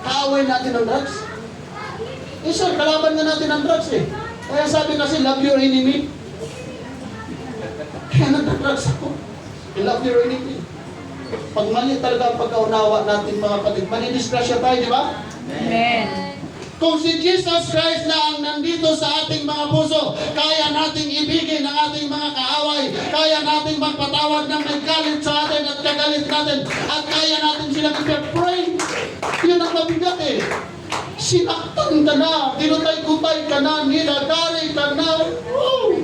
Kaaway natin ang drugs? Eh sir, kalaban nga natin ang drugs eh. Kaya sabi kasi, love your enemy. Kaya nagda-drugs ako. Love your enemy. Pag mali talaga ang pagkaunawa natin mga kapatid, manidisgrasya tayo, di ba? Amen. Kung si Jesus Christ na ang nandito sa ating mga puso, kaya nating ibigin ang ating mga kaaway, kaya nating magpatawad ng may galit sa atin at kagalit natin, at kaya natin silang i-pray. Yun ang mabigat eh. Sinaktan ka na, dinutay-kutay ka na, nilagari ka na. Woo!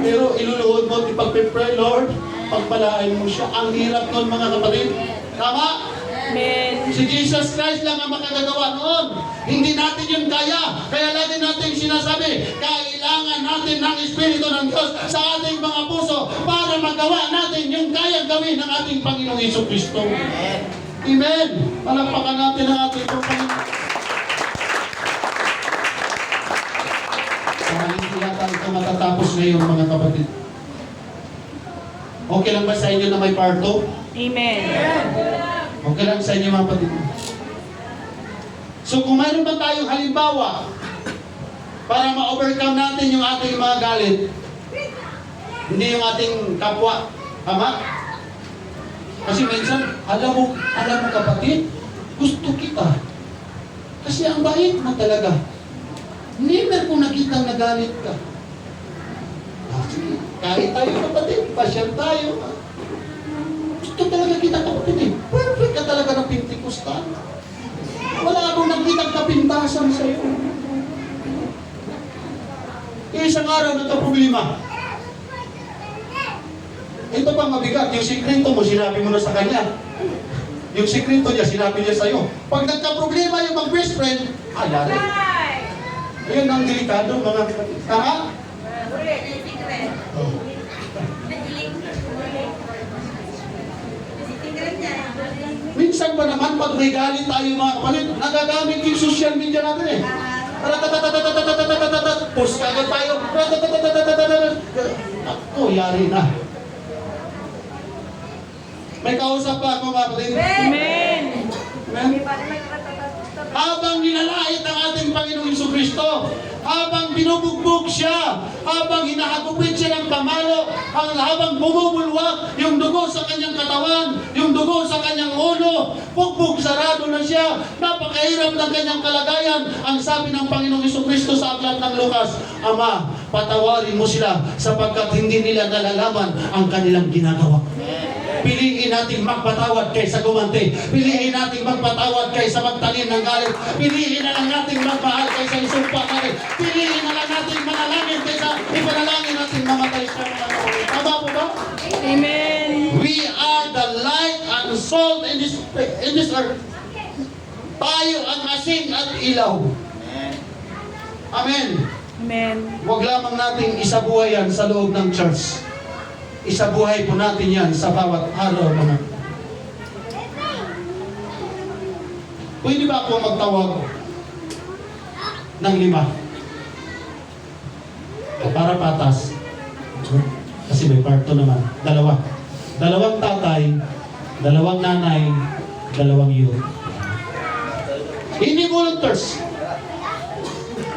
Pero iluluhod mo at ipag-pray, Lord, pagpalain mo siya. Ang hirap nun mga kapatid. Tama? Amen. Si Jesus Christ lang ang makagagawa noon. Hindi natin yun kaya. Kaya lagi natin sinasabi, kailangan natin ng Espiritu ng Diyos sa ating mga puso para magawa natin yung kayang gawin ng ating Panginoong Jesucristo. Amen. Palakpakan natin ang ating Panginoon. matatapos ngayon mga kapatid. Okay lang ba sa inyo na may parto? Amen. Okay lang sa inyo mga kapatid. So kung mayroon ba tayong halimbawa para ma-overcome natin yung ating mga galit, hindi yung ating kapwa, tama? Kasi minsan, alam mo kapatid, gusto kita. Kasi ang bait mo talaga. Never ko nakitang nagalit ka. Sige, kahit tayo kapatid, pasyal tayo. Gusto talaga kita kapatid eh. Perfect ka talaga ng Pentecostal. Wala akong nakitang kapintasan sa iyo. Isang araw nagka-problema. Ito pang mabigat, yung sikreto mo, sinabi mo na sa kanya. Yung sikreto niya, sinabi niya sa iyo. Pag nagka-problema yung mag-best friend, ayari. Ayun ang delikado, mga kapatid. Tama? Oh. Minsan ba naman pag may galit tayo mga kapatid, nagagamit yung social media natin eh. Post agad tayo. Ako, yari na. May kausap pa ako mga kapatid. Amen. Amen. Habang nilalait ang ating Panginoong Jesucristo, habang binubugbog siya, habang hinahagupit siya ng pamalo, habang bumubulwak yung dugo sa kanyang katawan, yung dugo sa kanyang ulo, bugbog sarado na siya, napakahirap ng kanyang kalagayan. Ang sabi ng Panginoong Jesucristo sa aklat ng Lucas, Ama, patawarin mo sila sapagkat hindi nila nalalaman ang kanilang ginagawa. Piliin natin magpatawad kaysa gumanti. Piliin natin magpatawad kaysa magtanim ng galit. Piliin na lang natin magmahal kaysa isumpa natin. Piliin na lang natin manalangin kaysa ipanalangin natin mamatay siya. Tama po ba? Amen. We are the light and salt in this earth. Tayo ang asin at ilaw. Amen. Amen. Huwag lamang nating isabuhay yan sa loob ng church. Isabuhay po natin yan sa bawat araw mga. Pwede ba ako magtawag ng 5? Para patas. Kasi may parto naman. Dalawang tatay, 2 nanay, 2 youth. Hindi volunteers.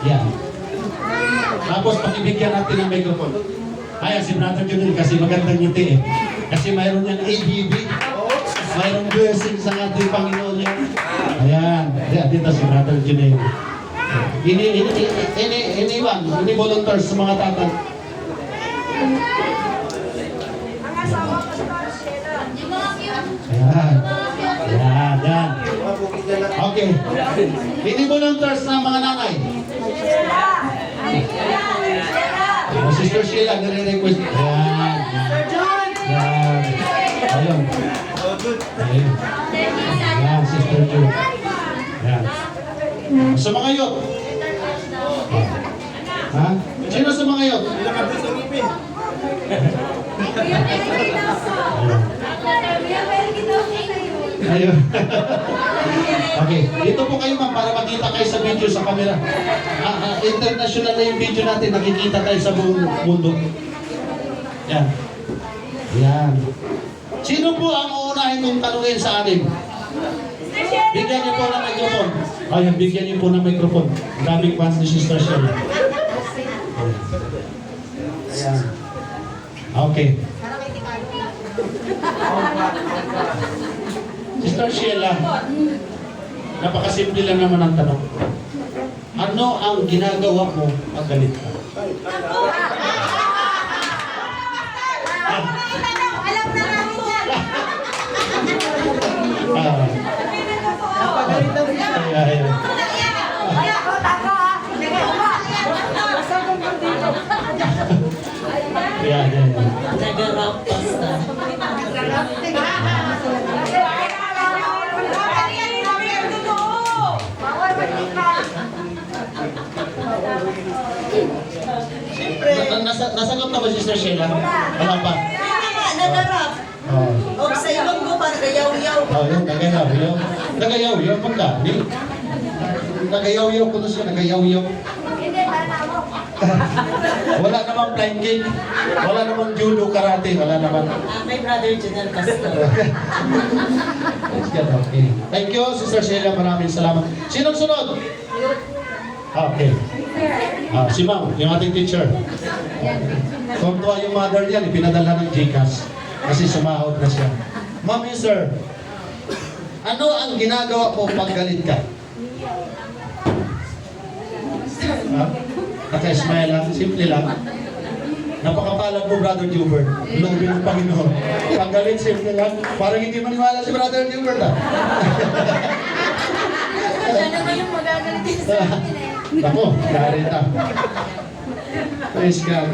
Yan. Tapos pakibigyan natin ng microphone. Ay, si Brother Junel kasi magandang ngiti eh. Kasi mayroon niyang ABB. Mayroong blessing sa ating Panginoon niya. Ayan. Ayan, dito si Brother Junel. Ini volunteers sa mga tatang. Ang asawa ko sa Sheila. Ayan. Ayan, ayan. Okay. Ini volunteers ng mga nanay. Sheila. O, Sister Sheila, nire-request. Ayan. Ayan. Ayun. Ayun. Ayan, Sister Jude. Ayan. Sa mga youth. Ha? Sino sa mga youth? Ayun. Okay. Dito po kayo ma'am para makita kayo sa video sa camera. International na yung video natin. Nakikita tayo sa buong mundo. Yan. Yan. Sino po ang uunahin kong tanungin sa atin? Bigyan niyo po ng microphone. Ayan, bigyan niyo po ng microphone. Daming fans ni Sister Shell. Ayan. Okay. Sister Sheila, napakasimple lang naman ang tanong. Ano ang ginagawa mo pag galit ka? Alam na namin yan. Ayan. Ayan. Nagarampas na. Nasagot na ba Sister Sheila? Wala pa. Nagarap. Oh. O sa ibang ko para gayaw-yaw. Oh, yun, nagayaw-yaw. Nagayaw-yaw, pagka. Nagayaw-yaw ko na siya, nagayaw-yaw. Hindi, tama mo. Wala namang flying kick. Wala namang judo, karate. Wala naman. May brother Junel Pastor. Okay. Thank you, Sister Sheila. Maraming salamat. Sinong sunod? Okay. Si Ma'am, yung ating teacher. Kung tuwa yung mother niya, ipinadala ng GCash. Kasi sumahod na siya. Ma'am, sir, ano ang ginagawa mo pag galit ka? Naka-smile lang, simple lang. Napakapalag mo, Brother Gilbert. Loobin ng Panginoon. Pag galit, simple lang. Parang hindi maniwala si Brother Gilbert, ah. Siya naman yung magagalitin sa akin eh. Ako, narita. Praise God.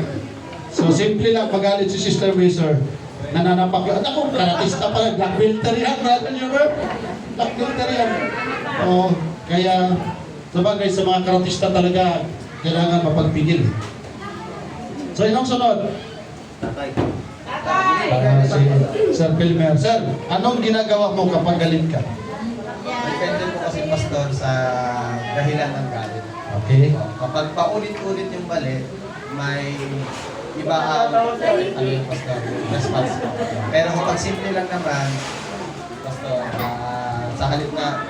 So, simple lang, pagalit si Sister Wizard. Nananapak yun. Ako, karatista pala. Black filter yan, Brother Gilbert. Black filter yan. Oo, kaya, sabagay sa mga karatista talaga, kailangan mapagpigil. So, inong sunod? Si Sir Pilmer. Sir, anong ginagawa mo kapag galit ka? Depende po kasi pastor sa dahilan ng galit. Okay. Kapag paulit-ulit yung mali, may iba ang yung pastor, response. Pero kapag simple lang naman, pastor, sa halip na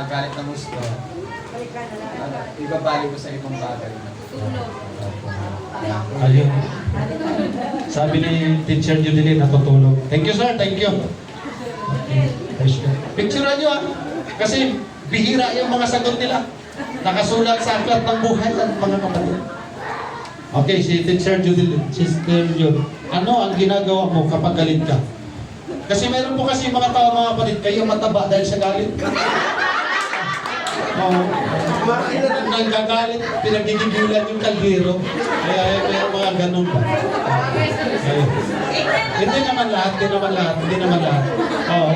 galit na gusto, ibabalik ko sa ibang bagay. Ayun. Sabi ni Teacher Judeline, natutulog. Thank you, sir. Thank you. Picturean nyo, ah. Kasi bihira yung mga sagot nila. Nakasulat sa aklat ng buhay at mga kapatid. Okay, si Teacher Judeline. Sister Jude, ano ang ginagawa mo kapag galit ka? Kasi meron po kasi mga tao, mga kapatid, kayo mataba dahil sa galit. Nagagalit, pinagigigilan yung kaldero. Kaya may mga ganun ba? Hindi naman lahat.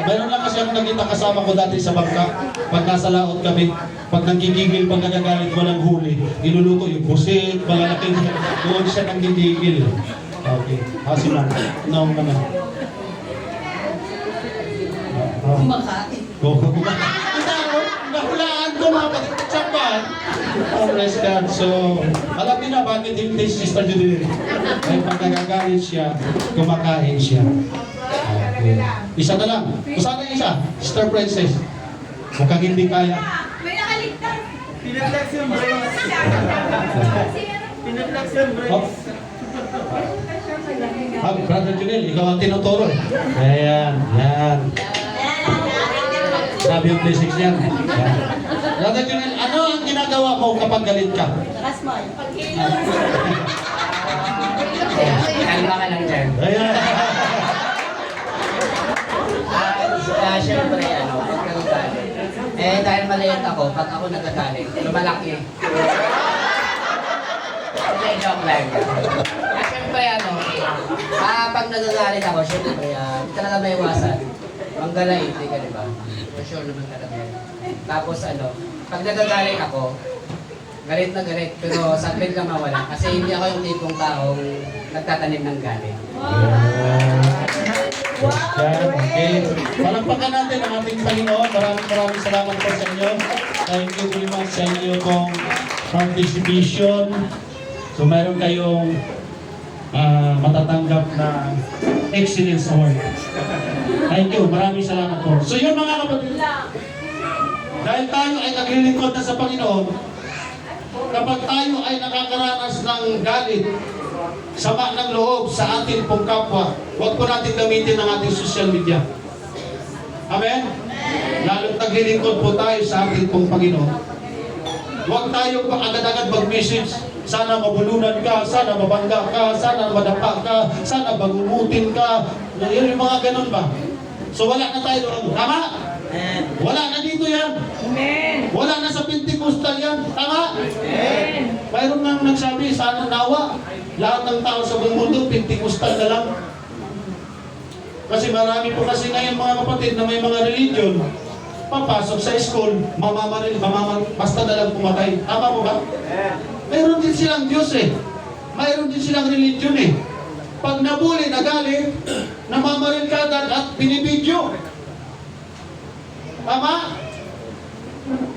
Mayroon lang kasi ako nakita kasama ko dati sa bangka. Pag nasa laot kami, pag nanggigigil, pag nagagalit, walang huli. Iluluto yung pusit, malalaking doon siya nanggigigil. Okay. Si Ma'am. Noong naman. Kumakain. Nahulaan ko mga pagkaksapan. Oh, praise God. So, alam niyo na bakit hindi si Sister Judeline. Dahil pag nagagalit siya, kumakain siya. Okay. Isa na lang. Saan na isa? Sister Princess. Mukhang hindi kaya. May nakaligtas. Pinag-flex yung brace. Pinag-flex yung brace. Brother Junel, ikaw ang tinuturo. Ayan, yan. Sabi yung basics niyan. Brother Junel, ano ang ginagawa mo kapag galit ka? Nakasmile. Kalma ka lang dyan. Ayan. Siyempre, pag nagagalit. Dahil maliit ako, pag ako nagagalit, lumalaki. Hindi, joke lang. Siyempre, pag nagagalit ako, siyempre, hindi talaga may iwasan. Manggalay, hindi ka, diba? For sure naman talaga. Tapos, pag nagagalit ako, galit na galit, pero saglit lang mawala. Kasi hindi ako yung tipong taong nagtatanim ng galit. Yan, okay. Palagpakan natin ang ating Panginoon. Maraming salamat po sa inyo. Thank you very much sa inyo pong participation. So, mayroon kayong matatanggap na Excellence Award. Thank you. Maraming salamat po. So, yun mga kapatid. Dahil tayo ay naglilingkod na sa Panginoon, kapag tayo ay nakakaranas ng galit, sama ng loob sa ating pong kapwa, huwag po natin gamitin ang ating social media. Amen? Lalo't naglilingkod po tayo sa ating pong Panginoon. Huwag tayo pa agad-agad mag-message. Sana mabulunan ka, sana mabangga ka, sana madapa ka, sana bagumutin ka. Yun yung mga ganun ba? So wala na tayo doon. Tama? Wala na dito yan. Amen. Wala na sa Pentecostal yan. Tama? Amen. Mayroon nang nagsabi, sana nawa. Lahat ng tao sa buong mundo, Pentecostal na lang. Kasi marami po kasi ngayon mga kapatid na may mga religion, papasok sa school, mamamaril, basta na lang pumatay. Tama mo ba? Mayroon din silang Diyos eh. Mayroon din silang religion eh. Pag nabuli, nagalit, namamaril ka agad at binibidyo. Tama?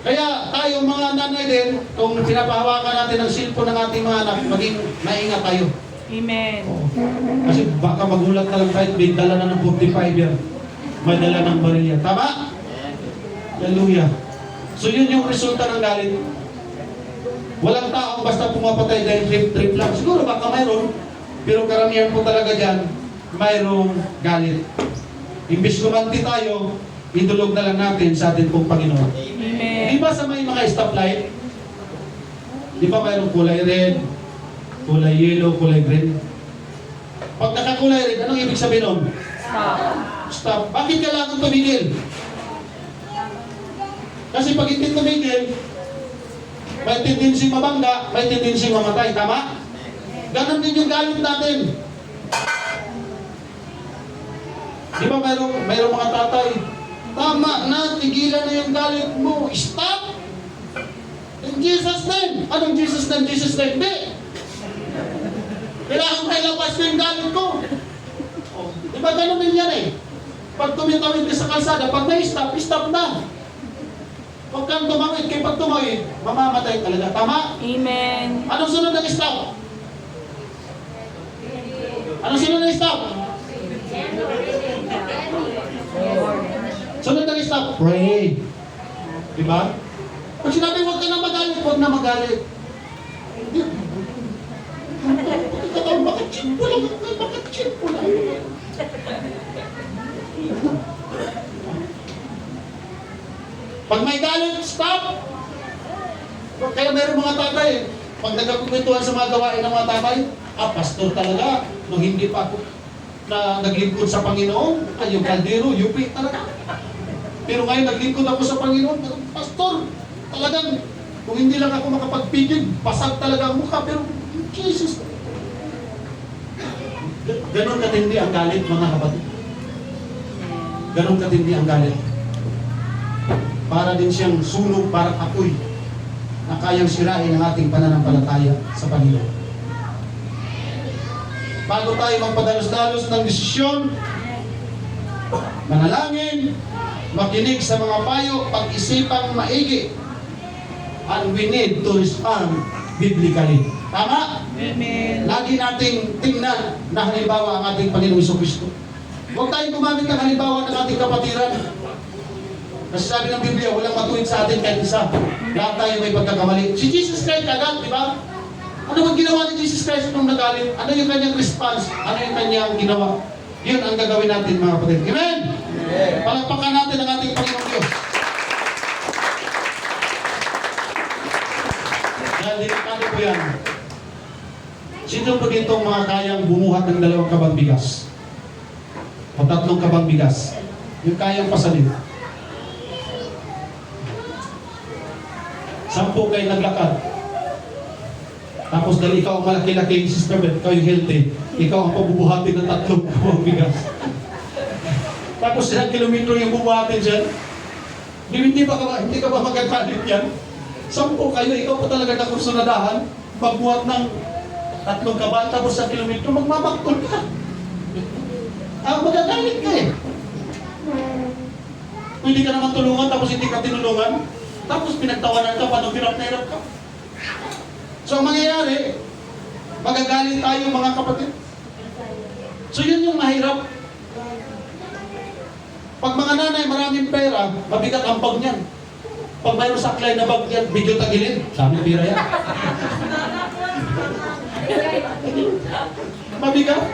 Kaya tayo mga nanay din, kung pinapahawakan natin ang cellphone ng ating mga anak, maging maingat tayo. Amen. Kasi baka magulat na lang kahit may dala na ng 45 yan. May dala ng barilya. Tama? Hallelujah. So yun yung resulta ng galit. Walang taong basta pumapatay dahil trip lang. Siguro baka mayroon, pero karamihan po talaga dyan, mayroong galit. Imbis kumanti tayo, idulog na lang natin sa atin pong Panginoon. Amen. Di ba sa may mga stoplight? Di ba mayroong kulay red, kulay yellow, kulay green? Pag nakakulay red, anong ibig sabihin nun? Stop. Stop. Bakit kailangan tumigil? Kasi pag hindi tumigil, may tendency mabangga, may tendency mamatay. Tama? Ganon din yung galit natin. Di ba mayroong mga tatay, tama na, tigilan na yung galit mo. Stop! In Jesus' name. Anong Jesus' name? Jesus' name. Di! Kailangan may labas ko yung galit ko. Di ba ganun din yan eh? Pag tumitawid ka sa kalsada, pag may stop, stop na. Huwag kang tumawid, kaya pag tumawid, mamamatay talaga. Tama? Amen. Anong sunod ng stop? Anong sunod ng stop? Sunod ng stop, pray. Diba? Pag sinabi huwag ka na magalit, huwag na magalit. Bakit cheat po lang? Bakit cheat po lang? Pag may galit, stop! Kaya meron mga tatay, pag nagkakukwentuhan sa mga gawain ng mga tatay, pastor talaga, nung hindi pa ako na naglingkod sa Panginoon, ay yung kaldero, yupi talaga. Pero ngayon naglingkod ako sa Panginoon, pastor, talagang, kung hindi lang ako makapagpigil, pasag talaga ang mukha, pero Jesus. Ganon katindi ang galit, mga kapatid. Ganon katindi ang galit. Para din siyang sunog, parang apoy, na kayang sirain ang ating pananampalataya sa Panginoon. Bago tayo magpadalos-dalos ng desisyon, manalangin, makinig sa mga payo, pag-isipang maigi, and we need to respond biblically. Tama? Amen. Lagi nating tingnan na halimbawa ang ating Panginoong Jesucristo. Huwag tayong gumamit ng halimbawa ng ating kapatiran. Kasi sabi ng Biblia, walang matuwid sa atin kahit isa. Lahat tayo may pagkakamali. Si Jesus Christ agad, di ba? Ano bang ginawa ni Jesus Christ nung nagalit? Ano yung kanyang response? Ano yung kanyang ginawa? Yun ang gagawin natin, mga kapatid. Amen? Palagpakan natin ang ating Panginoong Diyos. Dahil delikado po yan. Sino po dito mga kayang bumuhat ng 2 kabang bigas? O 3 kabang bigas? Yung kayang pasalin. 10 kayo naglakad. Tapos dahil ikaw ang malaki-laki, Sister Beth, ikaw yung healthy, ikaw ang pabubuhatin ng 3 kabang bigas. Tapos 1 kilometro yung bubuhatin dyan. Hindi ka ba magagalit yan? 10 kayo, ikaw pa talaga nakursunadahan, pagbuhat ng 3 kabal, tapos 1 kilometro, magmamaktol ka. Magagalit ka eh. Kung hindi ka naman tulungan, tapos hindi ka tinulungan, tapos pinagtawanan ka, paano hirap na hirap ka. So ang mangyayari, magagalit tayo mga kapatid. So yun yung mahirap. Pag mga nanay maraming pera, mabigat ang bag niyan. Pag mayroon saklay na bag yan, video tagilin. Sabi ng pira yan. Mabigat.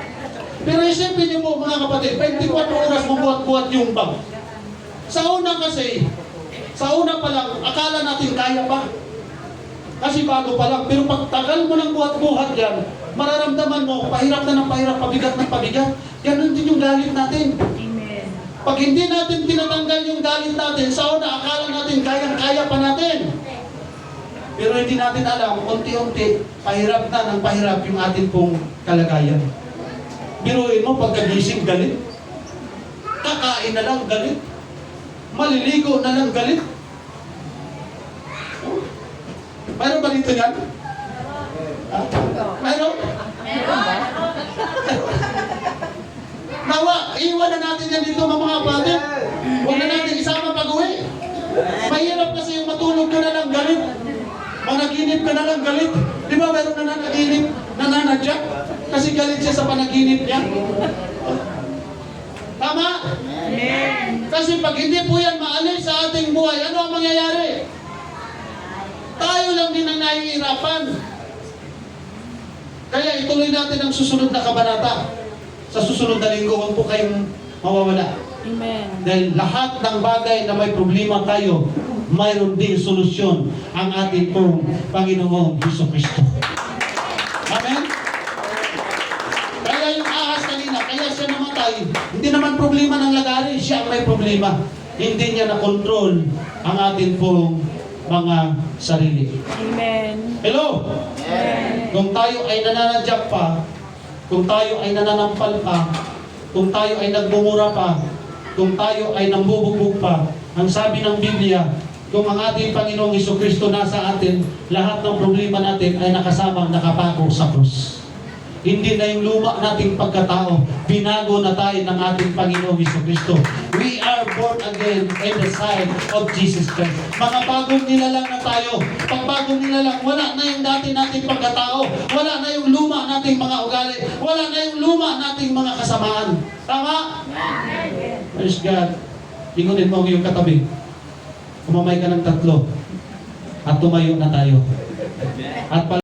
Pero isipin niyo mo mga kapatid, 24 oras bubuhat-buhat yung bag. Sa una kasi, sa una pa lang, akala natin kaya pa. Kasi bago pa lang. Pero pag tagal mo ng buhat-buhat yan, mararamdaman mo, pahirap na ng pahirap, pabigat ng pabigat. Ganun din yung galit natin. Amen. Pag hindi natin tinatanggal yung galit natin, sa una, akala natin kayang-kaya pa natin. Pero hindi natin alam, unti-unti, pahirap na ng pahirap yung atin pong kalagayan. Biruin mo, pagkagising, galit. Kakain na lang, galit. Maliligo na lang, galit. Mayroon ba dito yan? Mayroon? Nawa, iwan na natin yan dito mga kapatid. Huwag na natin isama pag-uwi. Mahirap kasi yung Matulog ka na lang galit. Panaginip ka na lang galit. Di ba meron na nanaginip, nananadyak? Kasi galit siya sa panaginip niya. Tama? Kasi pag hindi po yan maalis sa ating buhay, ano ang mangyayari? Tayo lang din ang nahihirapan. Kaya ituloy natin ang susunod na kabanata. Sa susunod na linggo, huwag po kayong mawawala. Amen. Dahil lahat ng bagay na may problema tayo, mayroon ding solusyon ang ating pong Panginoong Jesucristo. Amen? Kaya yung ahas kanina, kaya siya namatay, hindi naman problema ng lagari, siya ang may problema. Hindi niya na-control ang ating pong mga sarili. Amen. Hello? Amen. Kung tayo ay nananadyak pa, kung tayo ay nananampal pa, kung tayo ay nagmumura pa, kung tayo ay nambubugbog pa, ang sabi ng Biblia, kung ang ating Panginoong Jesucristo nasa atin, lahat ng problema natin ay nakasamang nakapako sa krus. Hindi na yung luma nating pagkatao, binago na tayo ng ating Panginoong Jesucristo. We are born again in the side of Jesus Christ. Mga bagong nilalang na tayo. Pag bagong nilalang, wala na yung dati nating pagkatao, wala na yung luma nating mga ugali, wala na yung luma nating mga kasamaan. Tama? Praise God. Ingunin mo ang iyong katabi. Umamay ka ng 3 at tumayo na tayo. At